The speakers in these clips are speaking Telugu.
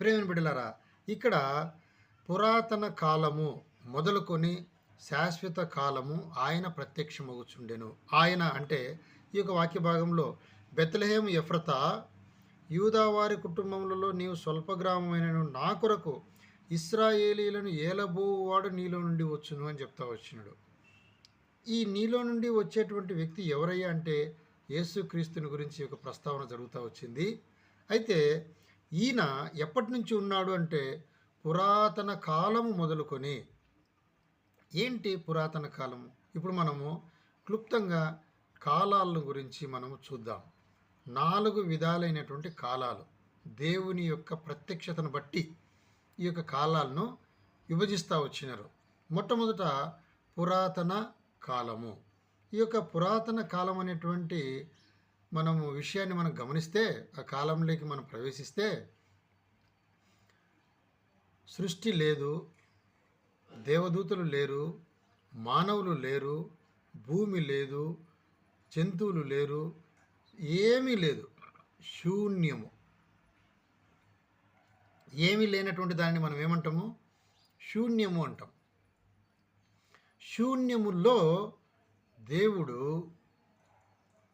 ప్రేమను బిడ్డలారా, ఇక్కడ పురాతన కాలము మొదలుకొని శాశ్వత కాలము ఆయన ప్రత్యక్షమగుచుండెను. ఆయన అంటే ఈ యొక్క వాక్య భాగంలో బెత్లెహేము ఎఫ్రతా, యూదావారి కుటుంబములలో నీవు స్వల్ప గ్రామమైన నా కొరకు ఇశ్రాయేలీలను ఏలబోవాడు నీలో నుండి వచ్చును అని చెప్తా వచ్చినాడు. ఈ నీలో నుండి వచ్చేటువంటి వ్యక్తి ఎవరయ్యా అంటే యేసుక్రీస్తుని గురించి ఒక ప్రస్తావన జరుగుతూ వచ్చింది. అయితే ఈయన ఎప్పటి నుంచి ఉన్నాడు అంటే పురాతన కాలము మొదలుకొని. ఏంటి పురాతన కాలము? ఇప్పుడు మనము క్లుప్తంగా కాలాలను గురించి మనము చూద్దాం. 4 విధాలైనటువంటి కాలాలు దేవుని యొక్క ప్రత్యక్షతను బట్టి ఈ యొక్క కాలాలను విభజిస్తూ వచ్చినారు. మొట్టమొదట పురాతన కాలము. ఈ యొక్క పురాతన కాలం అనేటువంటి మనము విషయాన్ని మనం గమనిస్తే, ఆ కాలంలోకి మనం ప్రవేశిస్తే, సృష్టి లేదు, దేవదూతలు లేరు, మానవులు లేరు, భూమి లేదు, జంతువులు లేరు, ఏమీ లేదు, శూన్యము. ఏమీ లేనటువంటి దాన్ని మనం ఏమంటాము? శూన్యము అంటాం. శూన్యములో దేవుడు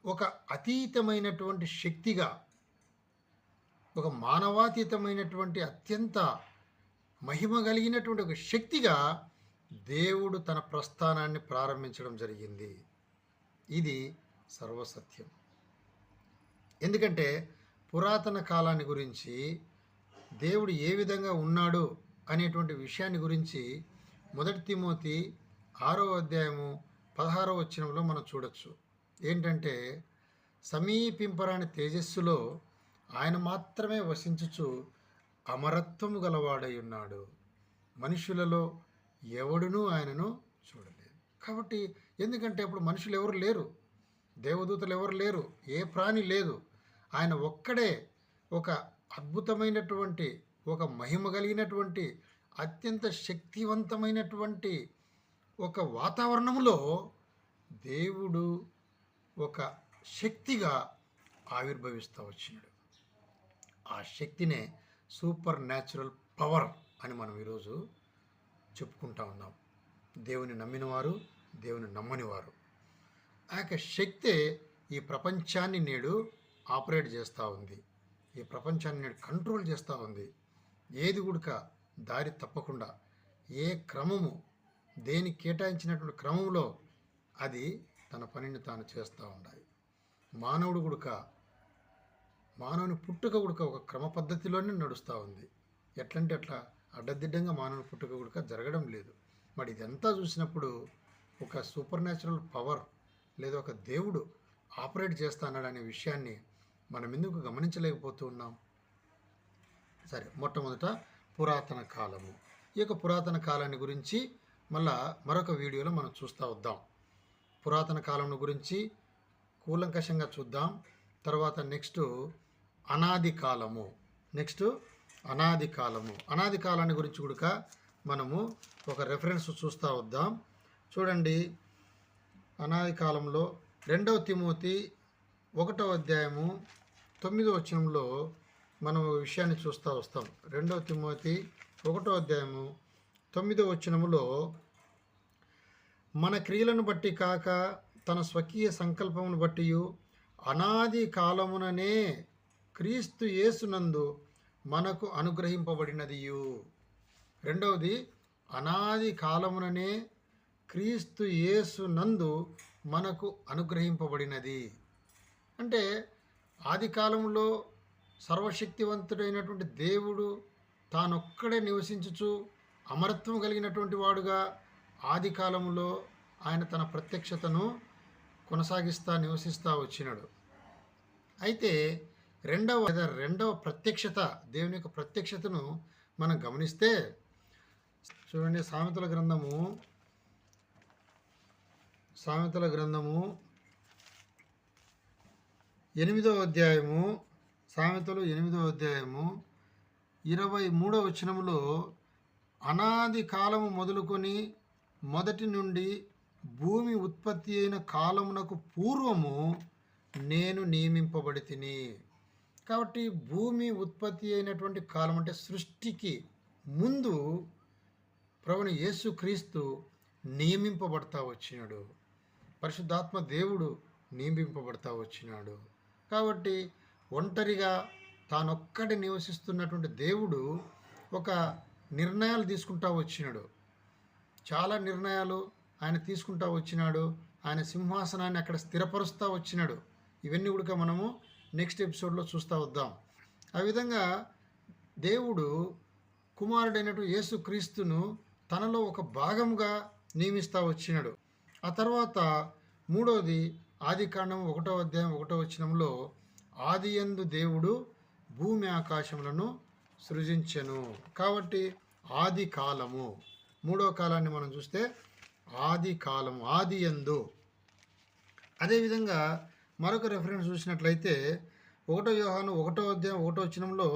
ఒక అతీతమైనటువంటి శక్తిగా, ఒక మానవాతీతమైనటువంటి అత్యంత మహిమ కలిగినటువంటి ఒక శక్తిగా దేవుడు తన ప్రస్థానాన్ని ప్రారంభించడం జరిగింది. ఇది సర్వసత్యం. ఎందుకంటే పురాతన కాలాన్ని గురించి, దేవుడు ఏ విధంగా ఉన్నాడు అనేటువంటి విషయాన్ని గురించి 1 తిమోతి 6వ అధ్యాయము 16వ వచనంలో మనం చూడొచ్చు. ఏంటంటే, సమీపింపరాని తేజస్సులో ఆయన మాత్రమే వసించుచు అమరత్వము గలవాడై ఉన్నాడు. మనుషులలో ఎవడునూ ఆయనను చూడలేదు. కాబట్టి ఎందుకంటే ఇప్పుడు మనుషులు ఎవరు లేరు, దేవదూతలు ఎవరు లేరు, ఏ ప్రాణి లేదు. ఆయన ఒక్కడే ఒక అద్భుతమైనటువంటి, ఒక మహిమ కలిగినటువంటి, అత్యంత శక్తివంతమైనటువంటి ఒక వాతావరణంలో దేవుడు ఒక శక్తిగా ఆవిర్భవిస్తూ వచ్చినాడు. ఆ శక్తినే సూపర్ న్యాచురల్ పవర్ అని మనం ఈరోజు చెప్పుకుంటా ఉన్నాం. దేవుని నమ్మినవారు, దేవుని నమ్మనివారు. ఆ యొక్క శక్తే ఈ ప్రపంచాన్ని నేడు ఆపరేట్ చేస్తూ ఉంది. ఈ ప్రపంచాన్ని నేడు కంట్రోల్ చేస్తూ ఉంది. ఏది కూడా దారి తప్పకుండా, ఏ క్రమము, దేనికి కేటాయించినటువంటి క్రమంలో అది తన పనిని తాను చేస్తూ ఉండాలి. మానవుడు కూడా, మానవుని పుట్టుక కూడా ఒక క్రమ పద్ధతిలోనే నడుస్తూ ఉంది. ఎట్లంటే అట్లా అడ్డదిడ్డంగా మానవుని పుట్టుక కూడా జరగడం లేదు. మరి ఇదంతా చూసినప్పుడు ఒక సూపర్ న్యాచురల్ పవర్ లేదా ఒక దేవుడు ఆపరేట్ చేస్తాడనే విషయాన్ని మనం ఎందుకు గమనించలేకపోతూ ఉన్నాం? సరే, మొట్టమొదట పురాతన కాలము. ఈ యొక్క పురాతన కాలాన్ని గురించి మళ్ళా మరొక వీడియోలో మనం చూస్తూ వద్దాం. పురాతన కాలం గురించి కూలంకషంగా చూద్దాం. తర్వాత నెక్స్ట్ అనాది కాలము. అనాది కాలాన్ని గురించి కూడా మనము ఒక రెఫరెన్స్ చూస్తూ వద్దాం. చూడండి, అనాది కాలంలో 2వ తిమోతి 1వ అధ్యాయము 9వ వచనంలో మనం విషయాన్ని చూస్తూ వస్తాం. 2వ తిమోతి 1వ అధ్యాయము 9వ వచనములో, మన క్రియలను బట్టి కాక తన స్వకీయ సంకల్పమును బట్టి అనాది కాలముననే క్రీస్తు యేసునందు మనకు అనుగ్రహింపబడినదియు. రెండవది, అనాది కాలముననే క్రీస్తు యేసునందు మనకు అనుగ్రహింపబడినది. అంటే ఆది కాలంలో సర్వశక్తివంతుడైనటువంటి దేవుడు తానొక్కడే నివసించుచు అమరత్వం కలిగినటువంటి వాడుగా ఆది కాలంలో ఆయన తన ప్రత్యక్షతను కొనసాగిస్తూ నివసిస్తూ వచ్చినాడు. అయితే రెండవ ప్రత్యక్షత, దేవుని యొక్క ప్రత్యక్షతను మనం గమనిస్తే చూడండి, సామెతల గ్రంథము 8వ అధ్యాయము, సామెతలు 8వ అధ్యాయము 23వ వచనములో, అనాది కాలము మొదలుకొని మొదటి నుండి భూమి ఉత్పత్తి అయిన కాలమునకు పూర్వము నేను నియమింపబడి తిని. కాబట్టి భూమి ఉత్పత్తి అయినటువంటి కాలం అంటే సృష్టికి ముందు ప్రభుని యేసుక్రీస్తు నియమింపబడతా వచ్చినాడు. పరిశుద్ధాత్మ దేవుడు నియమింపబడతా వచ్చినాడు. కాబట్టి ఒంటరిగా తానొక్కడి నివసిస్తున్నటువంటి దేవుడు ఒక నిర్ణయాలు తీసుకుంటా వచ్చినాడు. చాలా నిర్ణయాలు ఆయన తీసుకుంటా వచ్చినాడు. ఆయన సింహాసనాన్ని అక్కడ స్థిరపరుస్తూ వచ్చినాడు. ఇవన్నీ కూడా మనము నెక్స్ట్ ఎపిసోడ్లో చూస్తూ వద్దాం. ఆ విధంగా దేవుడు కుమారుడైనటువంటి యేసుక్రీస్తును తనలో ఒక భాగంగా నియమిస్తూ వచ్చినాడు. ఆ తర్వాత మూడవది ఆదికాండం 1వ అధ్యాయం 1వ వచనంలో ఆదియందు దేవుడు భూమి ఆకాశములను సృజించెను. కాబట్టి ఆది కాలము, మూడో కాలాన్ని మనం చూస్తే ఆది కాలము, ఆదియందు. అదేవిధంగా మరొక రెఫరెన్స్ చూసినట్లయితే 1 యోహాను 1వ అధ్యాయం 1వ వచనంలో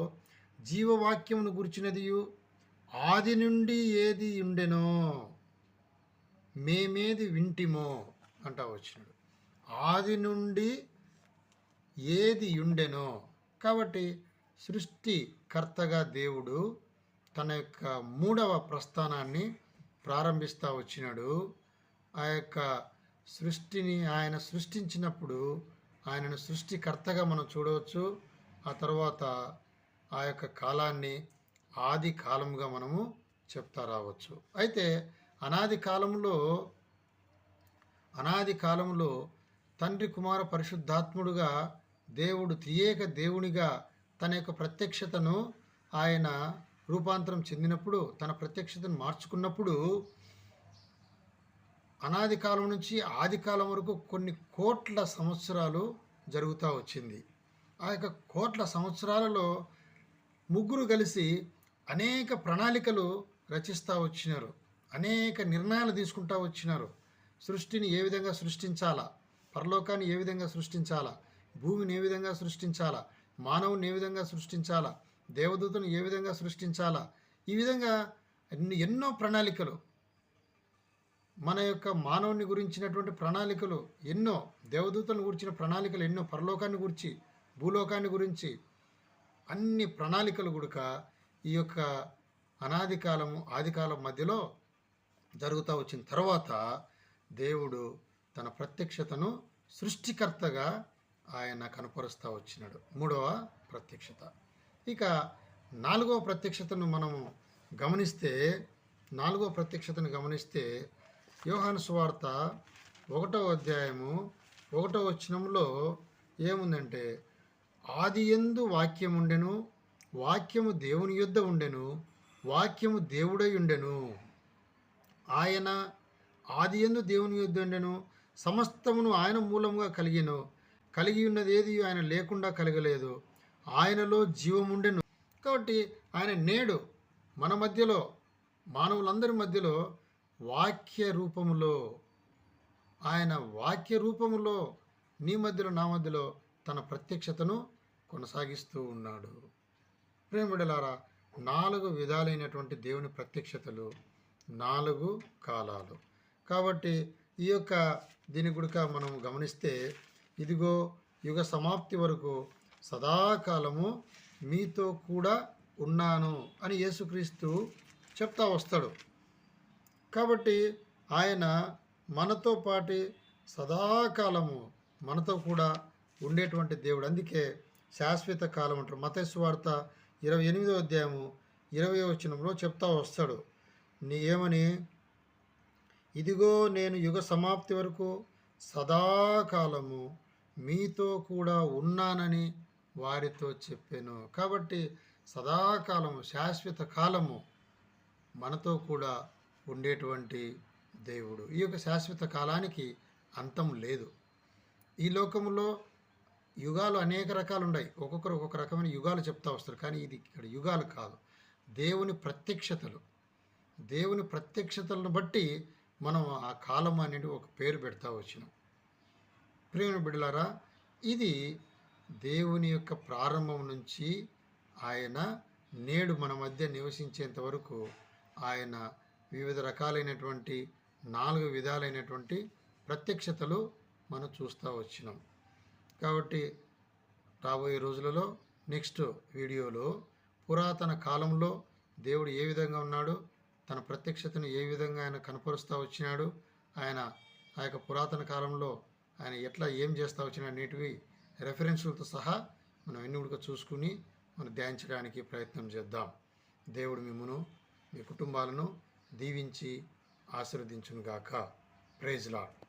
జీవవాక్యమును గుర్చినదియు ఆది నుండి ఏది ఉండెనో మేమేది వింటిమో అంటా వచ్చినాడు. ఆది నుండి ఏది ఉండెనో. కాబట్టి సృష్టికర్తగా దేవుడు తన యొక్క 3వ ప్రస్థానాన్ని ప్రారంభిస్తూ వచ్చినాడు. ఆ యొక్క సృష్టిని ఆయన సృష్టించినప్పుడు ఆయనను సృష్టికర్తగా మనం చూడవచ్చు. ఆ తర్వాత ఆ యొక్క కాలాన్ని ఆది కాలముగా మనము చెప్తా రావచ్చు. అయితే అనాది కాలంలో తండ్రి కుమార పరిశుద్ధాత్ముడుగా దేవుడు త్రియేక దేవునిగా తన యొక్క ప్రత్యక్షతను ఆయన రూపాంతరం చెందినప్పుడు, తన ప్రత్యక్షతను మార్చుకున్నప్పుడు అనాది కాలం నుంచి ఆది కాలం వరకు కొన్ని కోట్ల సంవత్సరాలు జరుగుతూ వచ్చింది. ఆ యొక్క కోట్ల సంవత్సరాలలో ముగ్గురు కలిసి అనేక ప్రణాళికలు రచిస్తూ వచ్చినారు. అనేక నిర్ణయాలు తీసుకుంటూ వచ్చినారు. సృష్టిని ఏ విధంగా సృష్టించాలా, పరలోకాన్ని ఏ విధంగా సృష్టించాలా, భూమిని ఏ విధంగా సృష్టించాలా, మానవుని ఏ విధంగా సృష్టించాలా, దేవదూతను ఏ విధంగా సృష్టించాలా, ఈ విధంగా ఎన్నో ప్రణాళికలు, మన యొక్క మానవుని గురించినటువంటి ప్రణాళికలు ఎన్నో, దేవదూతలను గురించిన ప్రణాళికలు ఎన్నో, పరలోకాన్ని గురించి, భూలోకాన్ని గురించి అన్ని ప్రణాళికలు కూడక ఈ యొక్క అనాది కాలము ఆదికాలం మధ్యలో జరుగుతూ వచ్చిన తర్వాత దేవుడు తన ప్రత్యక్షతను సృష్టికర్తగా ఆయన కనపరుస్తూ వచ్చినాడు. 3వ ప్రత్యక్షత. ఇక 4వ ప్రత్యక్షతను మనము గమనిస్తే, 4వ ప్రత్యక్షతను గమనిస్తే యోహాను సువార్త 1వ అధ్యాయము 1వ వచనంలో ఏముందంటే, ఆదియందు వాక్యం ఉండెను, వాక్యము దేవుని యొద్ద ఉండెను, వాక్యము దేవుడై ఉండెను, ఆయన ఆదియందు దేవుని యొద్ద ఉండెను, సమస్తమును ఆయన మూలముగా కలిగి ఉన్నది ఏది ఆయన లేకుండా కలగలేదు, ఆయనలో జీవముండెను. కాబట్టి ఆయన నేడు మన మధ్యలో, మానవులందరి మధ్యలో వాక్య రూపములో, ఆయన వాక్య రూపములో నీ మధ్యలో నా మధ్యలో తన ప్రత్యక్షతను కొనసాగిస్తూ ఉన్నాడు. ప్రేమిడలారా, 4 విధాలైనటువంటి దేవుని ప్రత్యక్షతలు, 4 కాలాలు. కాబట్టి ఈ యొక్క దీని గుడక మనం గమనిస్తే, ఇదిగో యుగ సమాప్తి వరకు సదాకాలము మీతో కూడా ఉన్నాను అని యేసుక్రీస్తు చెప్తా వస్తాడు. కాబట్టి ఆయన మనతో పాటు సదాకాలము మనతో కూడా ఉండేటువంటి దేవుడు. అందుకే శాశ్వత కాలం అంటారు. మత్తయి సువార్త 28వ అధ్యాయము 20వ వచనంలో చెప్తా వస్తాడు. ఏమని? ఇదిగో నేను యుగ సమాప్తి వరకు సదాకాలము మీతో కూడా ఉన్నానని వారితో చెప్పాను. కాబట్టి సదాకాలము, శాశ్వత కాలము మనతో కూడా ఉండేటువంటి దేవుడు. ఈ యొక్క శాశ్వత కాలానికి అంతం లేదు. ఈ లోకంలో యుగాలు అనేక రకాలు ఉన్నాయి. ఒక్కొక్కరు ఒక్కొక్క రకమైన యుగాలు చెప్తా వస్తారు. కానీ ఇది ఇక్కడ యుగాలు కాదు, దేవుని ప్రత్యక్షతలు. దేవుని ప్రత్యక్షతలను బట్టి మనం ఆ కాలం అనేది ఒక పేరు పెడతా వచ్చినాం. ప్రియమైన బిడ్డలారా, ఇది దేవుని యొక్క ప్రారంభం నుంచి ఆయన నేడు మన మధ్య నివసించేంత వరకు ఆయన వివిధ రకాలైనటువంటి 4 విధాలైనటువంటి ప్రత్యక్షతలు మనం చూస్తూ వచ్చినాం. కాబట్టి రాబోయే రోజులలో నెక్స్ట్ వీడియోలో పురాతన కాలంలో దేవుడు ఏ విధంగా ఉన్నాడు, తన ప్రత్యక్షతను ఏ విధంగా ఆయన కనపరుస్తూ వచ్చినాడు, ఆయన ఆ యొక్క పురాతన కాలంలో ఆయన ఎట్లా ఏం చేస్తూ వచ్చిన అనేటివి రెఫరెన్సులతో సహా మనం అన్ని కూడా చూసుకుని మనం ధ్యానించడానికి ప్రయత్నం చేద్దాం. దేవుడు మిమ్మును మీ కుటుంబాలను దీవించి ఆశీర్వదించునుగాక. Praise lord.